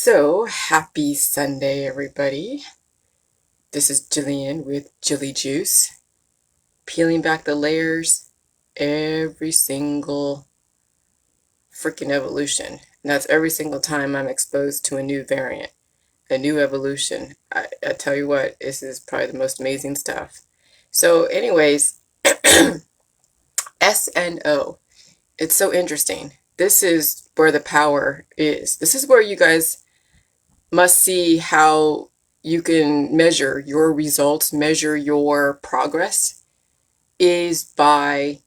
So, happy Sunday, everybody. This is Jillian with Jilly Juice, peeling back the layers every single freaking evolution. And that's every single time I'm exposed to a new variant, a new evolution. I tell you what, this is probably the most amazing stuff. So, anyways, S and O. It's so interesting. This is where the power is. This is where you guys must see how you can measure your results, measure your progress, is by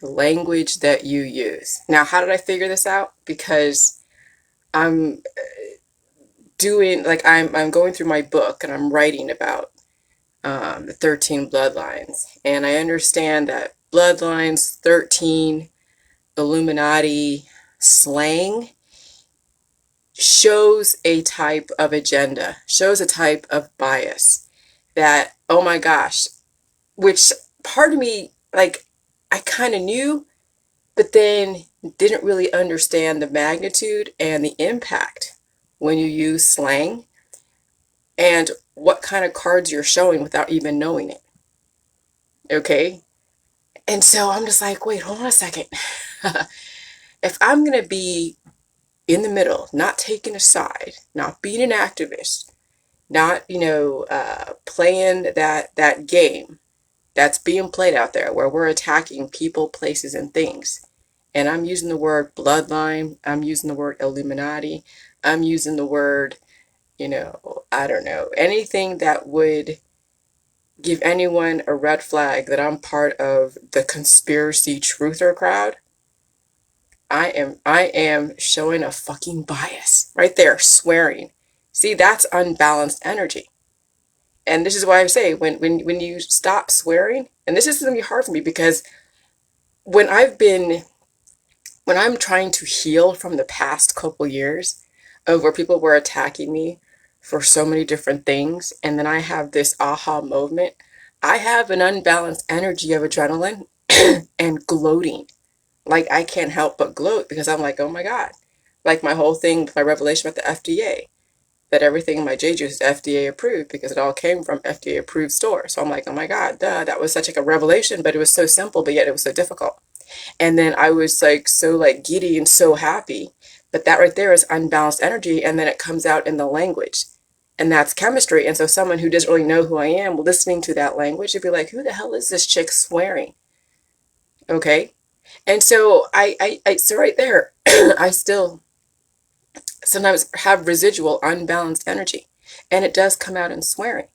the language that you use. Now, how did I figure this out? Because I'm I'm going through my book and I'm writing about the 13 bloodlines. And I understand that bloodlines, 13, Illuminati, slang, shows a type of agenda, shows a type of bias that, oh my gosh, which part of me, I kind of knew, but then didn't really understand the magnitude and the impact when you use slang and what kind of cards you're showing without even knowing it. Okay? And so I'm just like, wait, hold on a second. If I'm going to be in the middle, not taking a side, not being an activist, not, playing that game that's being played out there where we're attacking people, places, and things. And I'm using the word bloodline, I'm using the word Illuminati, I'm using the word, I don't know, anything that would give anyone a red flag that I'm part of the conspiracy truther crowd. I am showing a fucking bias right there, swearing. See, that's unbalanced energy. And this is why I say when you stop swearing, and this is going to be hard for me because when I'm trying to heal from the past couple years of where people were attacking me for so many different things, and then I have this aha moment, I have an unbalanced energy of adrenaline and gloating. Like I can't help but gloat because I'm like, oh my God. Like my whole thing, my revelation about the FDA, that everything in my J juice is FDA approved because it all came from FDA approved stores. So I'm like, oh my God, duh, that was such like a revelation, but it was so simple, but yet it was so difficult. And then I was like so like giddy and so happy. But that right there is unbalanced energy, and then it comes out in the language. And that's chemistry. And so someone who doesn't really know who I am listening to that language, they'd be like, who the hell is this chick swearing? Okay. And so so right there, I still sometimes have residual unbalanced energy. And it does come out in swearing.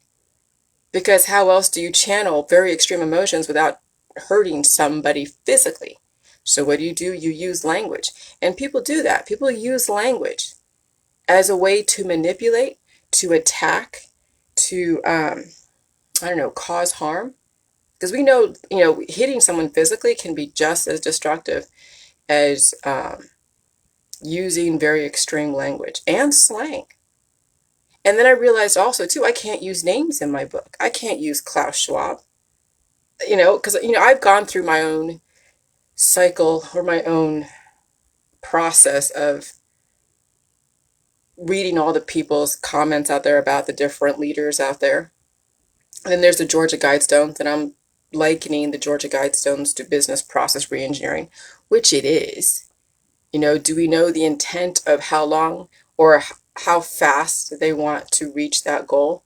Because how else do you channel very extreme emotions without hurting somebody physically? So what do? You use language. And people do that. People use language as a way to manipulate, to attack, to, I don't know, cause harm. Because we know, hitting someone physically can be just as destructive as using very extreme language and slang. And then I realized also, too, I can't use names in my book. I can't use Klaus Schwab, because, I've gone through my own cycle or my own process of reading all the people's comments out there about the different leaders out there. And then there's the Georgia Guidestones, and I'm likening the Georgia Guidestones to business process reengineering, which it is. Do we know the intent of how long or how fast they want to reach that goal?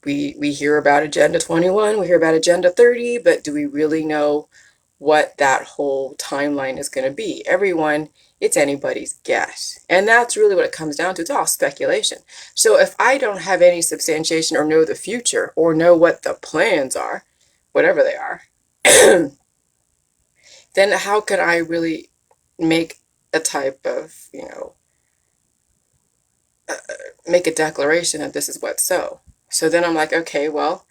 We hear about Agenda 21, we hear about Agenda 30, but do we really know what that whole timeline is going to be? Everyone, it's anybody's guess. And that's really what it comes down to. It's all speculation. So if I don't have any substantiation or know the future or know what the plans are, whatever they are, then how can I really make a type of, make a declaration that this is what's so? So then I'm like, okay, well,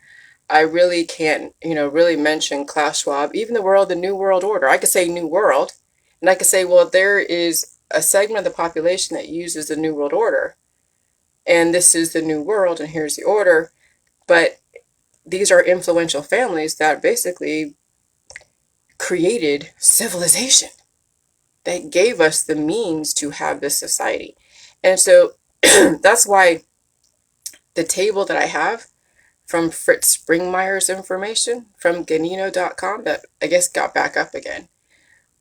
I really can't, really mention Klaus Schwab, even the New World Order. I could say New World, and I could say, well, there is a segment of the population that uses the New World Order, and this is the New World, and here's the order. But these are influential families that basically created civilization, that gave us the means to have this society. And so that's why the table that I have from Fritz Springmeier's information from Ganino.com that I guess got back up again.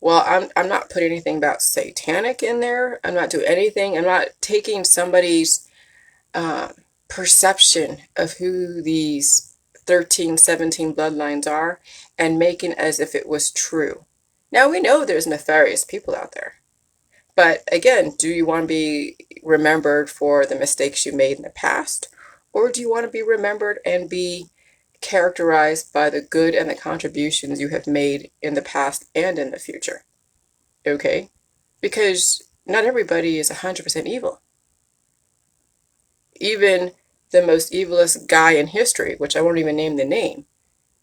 Well, I'm not putting anything about satanic in there. I'm not doing anything. I'm not taking somebody's um, perception of who these 13, 17 bloodlines are and making as if it was true. Now we know there's nefarious people out there. But again, do you want to be remembered for the mistakes you made in the past? Or do you want to be remembered and be characterized by the good and the contributions you have made in the past and in the future? Okay? Because not everybody is 100% evil. Even the most evilest guy in history, which I won't even name the name,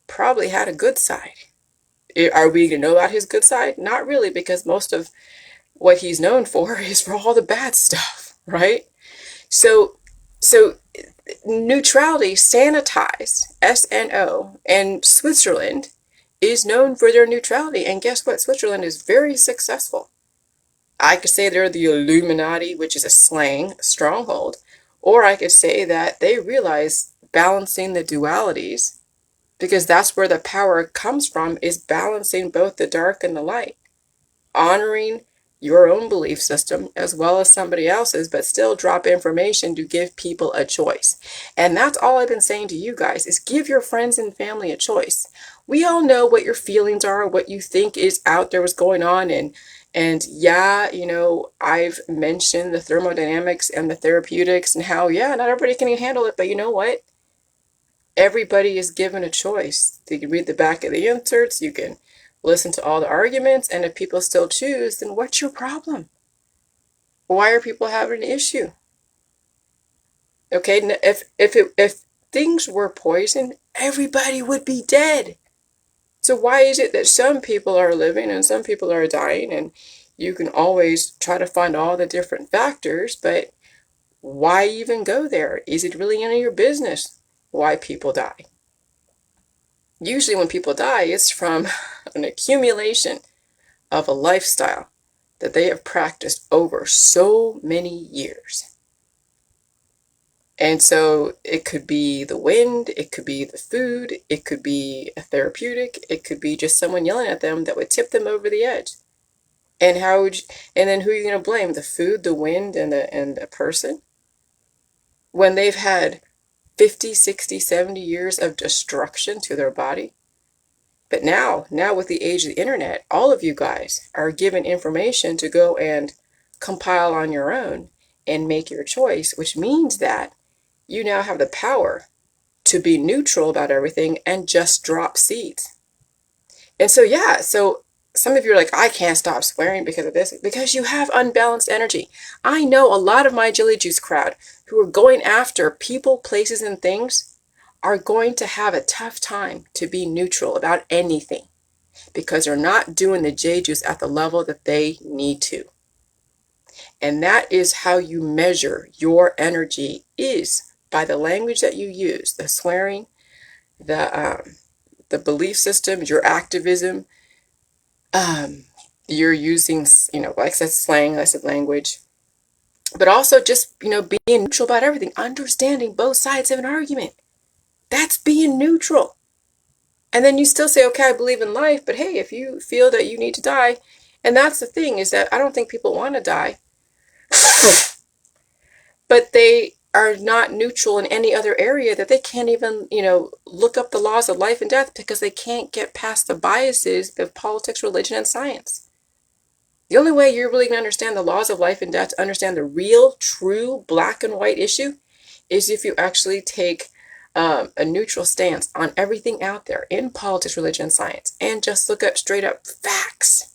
probably had a good side. Are we going to know about his good side? Not really, because most of what he's known for is for all the bad stuff, right? So, so neutrality, sanitized, SNO, and Switzerland is known for their neutrality. And guess what? Switzerland is very successful. I could say they're the Illuminati, which is a slang, stronghold, or I could say that they realize balancing the dualities, because that's where the power comes from, is balancing both the dark and the light, honoring your own belief system as well as somebody else's, but still drop information to give people a choice. And that's all I've been saying to you guys, is give your friends and family a choice. We all know what your feelings are, what you think is out there, what's going on. And yeah, I've mentioned the thermodynamics and the therapeutics and how, yeah, not everybody can handle it, but you know what? Everybody is given a choice. You can read the back of the inserts, you can listen to all the arguments, and if people still choose, then what's your problem? Why are people having an issue? Okay, if things were poison, everybody would be dead. So why is it that some people are living and some people are dying? And you can always try to find all the different factors, but why even go there? Is it really any of your business why people die? Usually when people die, it's from an accumulation of a lifestyle that they have practiced over so many years. And so it could be the wind, it could be the food, it could be a therapeutic, it could be just someone yelling at them that would tip them over the edge. And and then who are you going to blame? The food, the wind, and the person? When they've had 50, 60, 70 years of destruction to their body. But now with the age of the internet, all of you guys are given information to go and compile on your own and make your choice, which means that you now have the power to be neutral about everything and just drop seeds. And so, yeah, so some of you are like, I can't stop swearing because of this, because you have unbalanced energy. I know a lot of my Jilly Juice crowd who are going after people, places, and things are going to have a tough time to be neutral about anything because they're not doing the J Juice at the level that they need to. And that is how you measure your energy, is by the language that you use, the swearing, the belief systems, your activism. You're using, like I said, slang, I said language, but also just, being neutral about everything, understanding both sides of an argument. That's being neutral. And then you still say, okay, I believe in life, but hey, if you feel that you need to die, and that's the thing, is that I don't think people want to die, but they are not neutral in any other area, that they can't even, look up the laws of life and death because they can't get past the biases of politics, religion, and science. The only way you're really going to understand the laws of life and death, to understand the real, true, black and white issue, is if you actually take a neutral stance on everything out there in politics, religion, and science, and just look up straight up facts.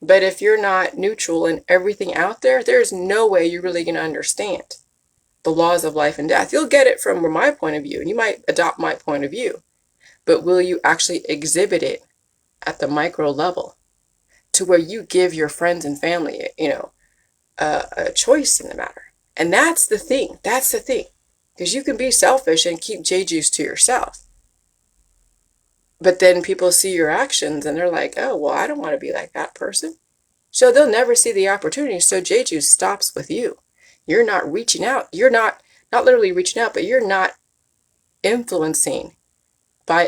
But if you're not neutral in everything out there, there's no way you're really going to understand the laws of life and death. You'll get it from my point of view, and you might adopt my point of view, but will you actually exhibit it at the micro level to where you give your friends and family, a choice in the matter? And that's the thing. That's the thing. Because you can be selfish and keep J-Juice to yourself. But then people see your actions and they're like, oh, well, I don't want to be like that person. So they'll never see the opportunity. So Jeju stops with you. You're not reaching out. You're not literally reaching out, but you're not influencing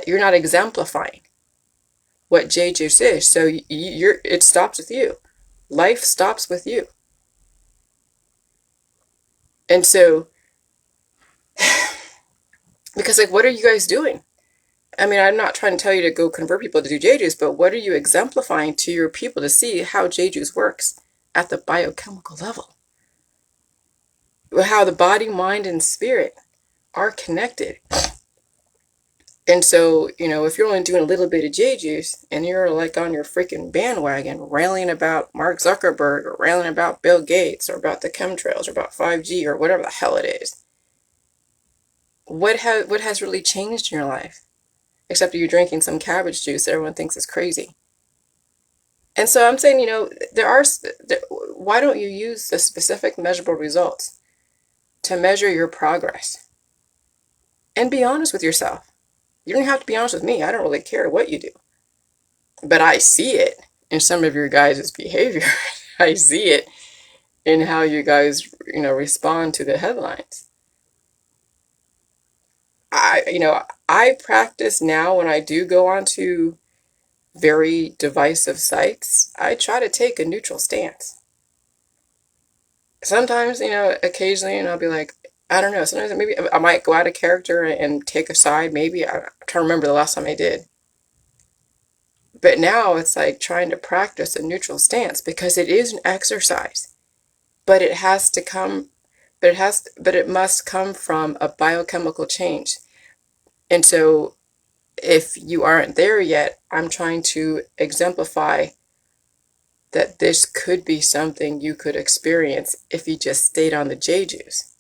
you're not exemplifying what Jeju is. So it stops with you. Life stops with you. And so, because like, what are you guys doing? I mean, I'm not trying to tell you to go convert people to do Jejus, but what are you exemplifying to your people to see how Jejus works at the biochemical level? How the body, mind, and spirit are connected. And so, if you're only doing a little bit of Jejus and you're like on your freaking bandwagon railing about Mark Zuckerberg or railing about Bill Gates or about the chemtrails or about 5G or whatever the hell it is, what has really changed in your life? Except you're drinking some cabbage juice that everyone thinks is crazy. And so I'm saying, why don't you use the specific measurable results to measure your progress? And be honest with yourself. You don't have to be honest with me. I don't really care what you do. But I see it in some of your guys' behavior. I see it in how you guys, respond to the headlines. I practice now when I do go onto very divisive sites, I try to take a neutral stance. Sometimes, occasionally, and I'll be like, I don't know, sometimes maybe I might go out of character and take a side. Maybe I'm trying to remember the last time I did. But now it's like trying to practice a neutral stance because it is an exercise. But it has to come, but it must come from a biochemical change. And so if you aren't there yet, I'm trying to exemplify that this could be something you could experience if you just stayed on the Jejus.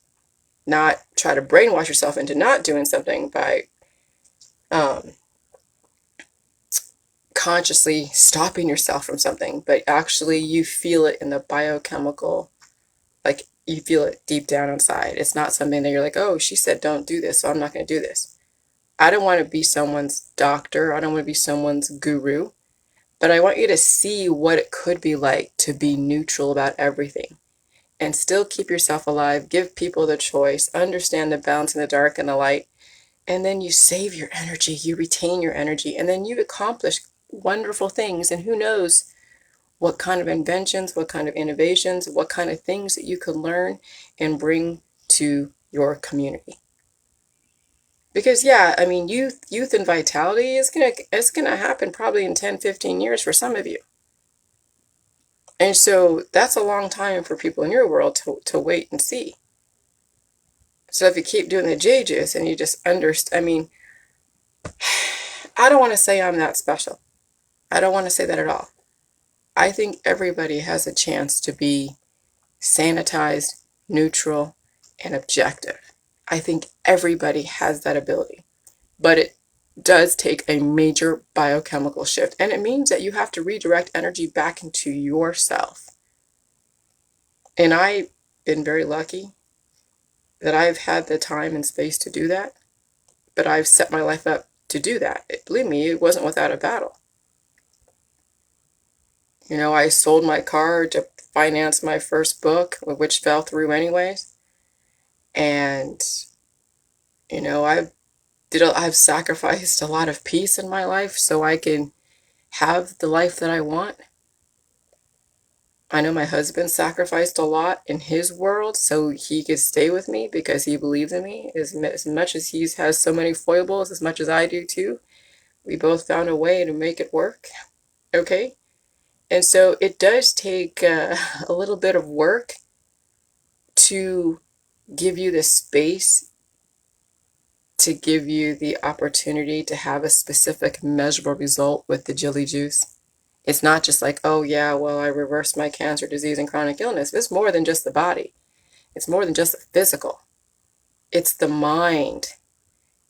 Not try to brainwash yourself into not doing something by consciously stopping yourself from something, but actually you feel it in the biochemical, like you feel it deep down inside. It's not something that you're like, oh, she said don't do this, so I'm not going to do this. I don't want to be someone's doctor. I don't want to be someone's guru, but I want you to see what it could be like to be neutral about everything and still keep yourself alive, give people the choice, understand the balance in the dark and the light, and then you save your energy, you retain your energy, and then you accomplish wonderful things. And who knows what kind of inventions, what kind of innovations, what kind of things that you could learn and bring to your community. Because yeah, I mean, youth and vitality it's gonna happen probably in 10, 15 years for some of you. And so that's a long time for people in your world to wait and see. So if you keep doing the Jejus and you just understand, I mean, I don't want to say I'm that special. I don't want to say that at all. I think everybody has a chance to be sanitized, neutral, and objective. I think everybody has that ability. But it does take a major biochemical shift. And it means that you have to redirect energy back into yourself. And I've been very lucky that I've had the time and space to do that. But I've set my life up to do that. Believe me, it wasn't without a battle. I sold my car to finance my first book, which fell through anyways. And, I've sacrificed a lot of peace in my life so I can have the life that I want. I know my husband sacrificed a lot in his world so he could stay with me because he believes in me. As much as he has so many foibles, as much as I do too, we both found a way to make it work. Okay? And so it does take a little bit of work to give you the space, to give you the opportunity to have a specific measurable result with the Jilly Juice. It's not just like, oh yeah, well, I reversed my cancer, disease, and chronic illness. It's more than just the body. It's more than just the physical. It's the mind.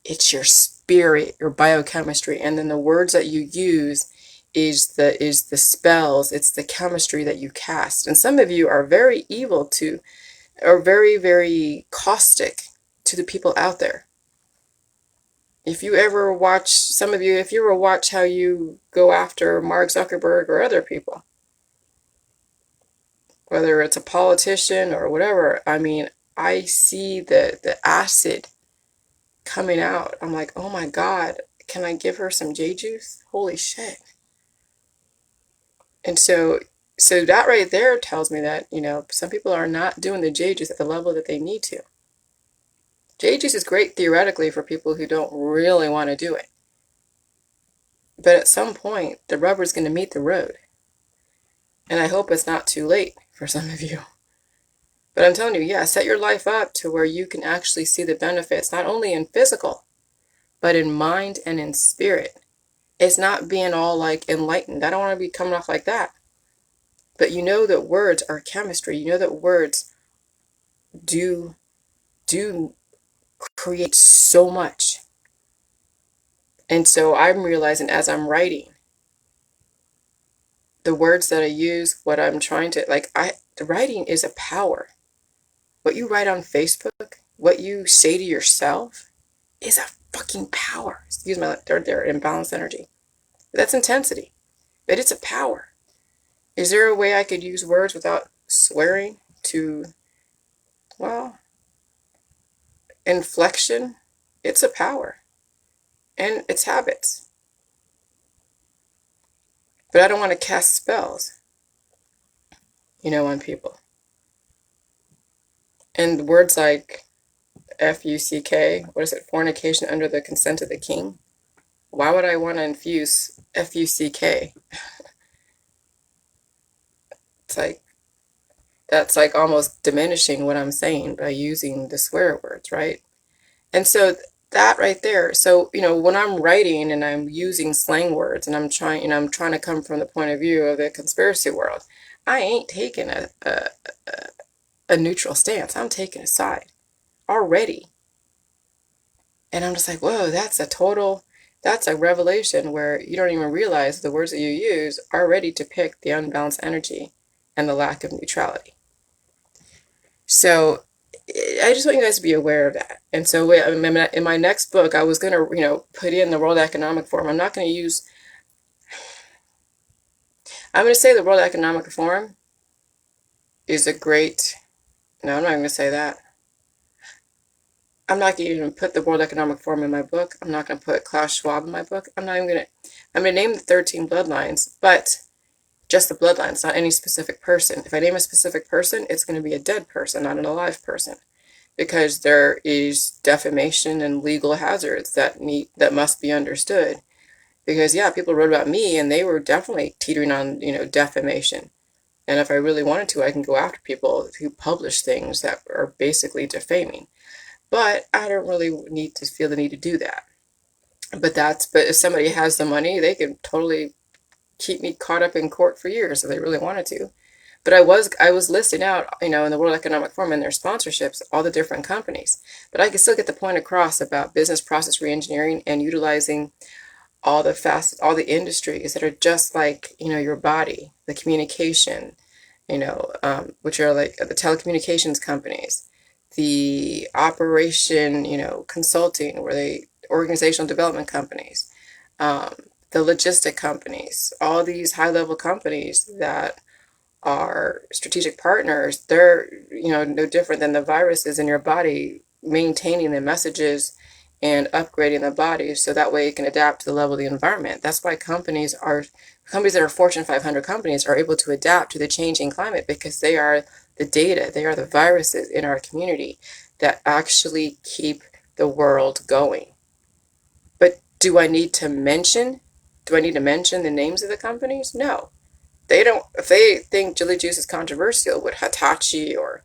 It's your spirit, your biochemistry. And then the words that you use is the spells. It's the chemistry that you cast. And some of you are very evil or very, very caustic to the people out there. If you ever watch how you go after Mark Zuckerberg or other people, whether it's a politician or whatever. I mean, I see the acid coming out. I'm like, oh my God, can I give her some J juice? Holy shit. And so that right there tells me that, some people are not doing the J juice at the level that they need to. J juice is great theoretically for people who don't really want to do it. But at some point, the rubber's going to meet the road. And I hope it's not too late for some of you. But I'm telling you, yeah, set your life up to where you can actually see the benefits, not only in physical, but in mind and in spirit. It's not being all like enlightened. I don't want to be coming off like that. But you know that words are chemistry. You know that words do create so much. And so I'm realizing as I'm writing, the words that I use, what I'm trying to the writing is a power. What you write on Facebook, what you say to yourself is a fucking power. Excuse my they're imbalanced energy. That's intensity. But it's a power. Is there a way I could use words without swearing to, well, inflection? It's a power. And it's habits. But I don't want to cast spells, on people. And words like F-U-C-K, what is it, fornication under the consent of the king? Why would I want to infuse F-U-C-K? It's like, that's like almost diminishing what I'm saying by using the swear words, right? And so that right there, so, when I'm writing and I'm using slang words and I'm trying to come from the point of view of the conspiracy world, I ain't taking a neutral stance. I'm taking a side already. And I'm just like, whoa, that's a revelation where you don't even realize the words that you use already depict the unbalanced energy and the lack of neutrality. So I just want you guys to be aware of that. And so in my next book, I was going to, put in the World Economic Forum. I'm going to say the World Economic Forum is no, I'm not going to say that. I'm not going to even put the World Economic Forum in my book. I'm not going to put Klaus Schwab in my book. I'm going to name the 13 bloodlines, but just the bloodlines, not any specific person. If I name a specific person, it's going to be a dead person, not an alive person, because there is defamation and legal hazards that must be understood. Because yeah, people wrote about me and they were definitely teetering on, defamation. And if I really wanted to, I can go after people who publish things that are basically defaming. But I don't really feel the need to do that. But if somebody has the money, they can totally keep me caught up in court for years if they really wanted to. But I was listing out, in the World Economic Forum and their sponsorships, all the different companies. But I can still get the point across about business process reengineering and utilizing all the industries that are just like, your body, the communication, which are like the telecommunications companies, the operation, consulting, organizational development companies, the logistic companies, all these high-level companies that are strategic partners. They're, no different than the viruses in your body, maintaining the messages and upgrading the body so that way it can adapt to the level of the environment. That's why companies that are Fortune 500 companies are able to adapt to the changing climate, because they are the data, they are the viruses in our community that actually keep the world going. But do I need to mention the names of the companies? No. They don't. If they think Jilly Juice is controversial, would Hitachi or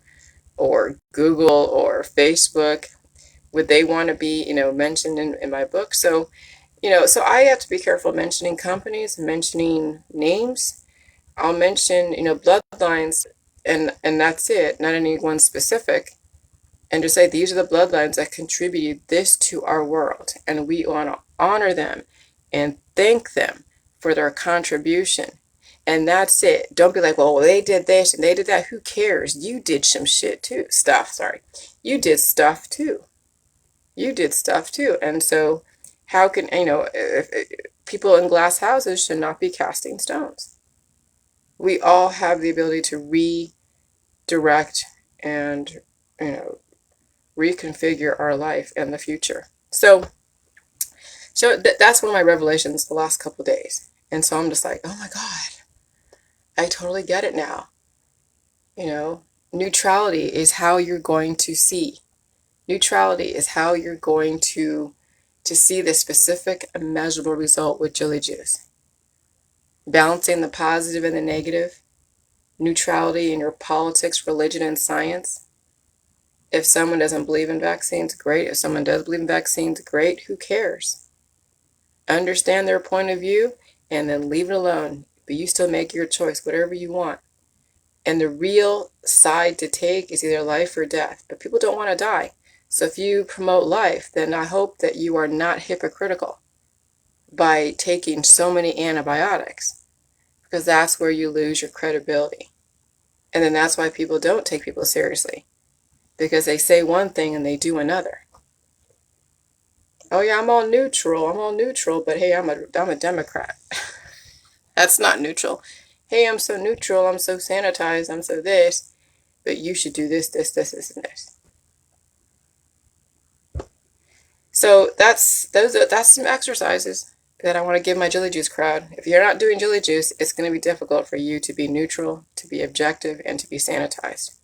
Google or Facebook, would they want to be, mentioned in my book? So, so I have to be careful mentioning companies, mentioning names. I'll mention, bloodlines, and that's it, not any one specific. And to say these are the bloodlines that contributed this to our world, and we want to honor them and thank them for their contribution. And that's it. Don't be like, well, they did this and they did that. Who cares? You did some shit too. You did stuff too. You did stuff too. And so how can, if people in glass houses should not be casting stones. We all have the ability to direct and, you know, reconfigure our life and the future. So that's one of my revelations the last couple of days. And so I'm just like, oh my God, I totally get it now. You know, neutrality is how you're going to see. Neutrality is how you're going to see the specific and measurable result with Jilly Juice. Balancing the positive and the negative. Neutrality in your politics, religion, and science. If someone doesn't believe in vaccines, great. If someone does believe in vaccines, great. Who cares? Understand their point of view and then leave it alone. But you still make your choice, whatever you want. And the real side to take is either life or death. But people don't want to die. So if you promote life, then I hope that you are not hypocritical by taking so many antibiotics, because that's where you lose your credibility. And then that's why people don't take people seriously, because they say one thing and they do another. Oh yeah, I'm all neutral, but hey, I'm a Democrat. That's not neutral. Hey, I'm so neutral, I'm so sanitized, I'm so this, but you should do this, this, this, this, and this. So that's some exercises that I want to give my Jilly Juice crowd. If you're not doing Jilly Juice, it's going to be difficult for you to be neutral, to be objective, and to be sanitized.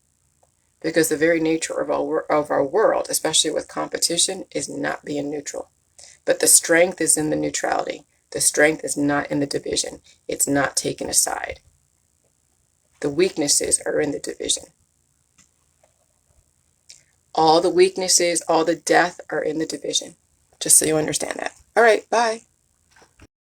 Because the very nature of our world, especially with competition, is not being neutral. But the strength is in the neutrality. The strength is not in the division. It's not taking a side. The weaknesses are in the division. All the weaknesses, all the death are in the division. Just so you understand that. All right, bye.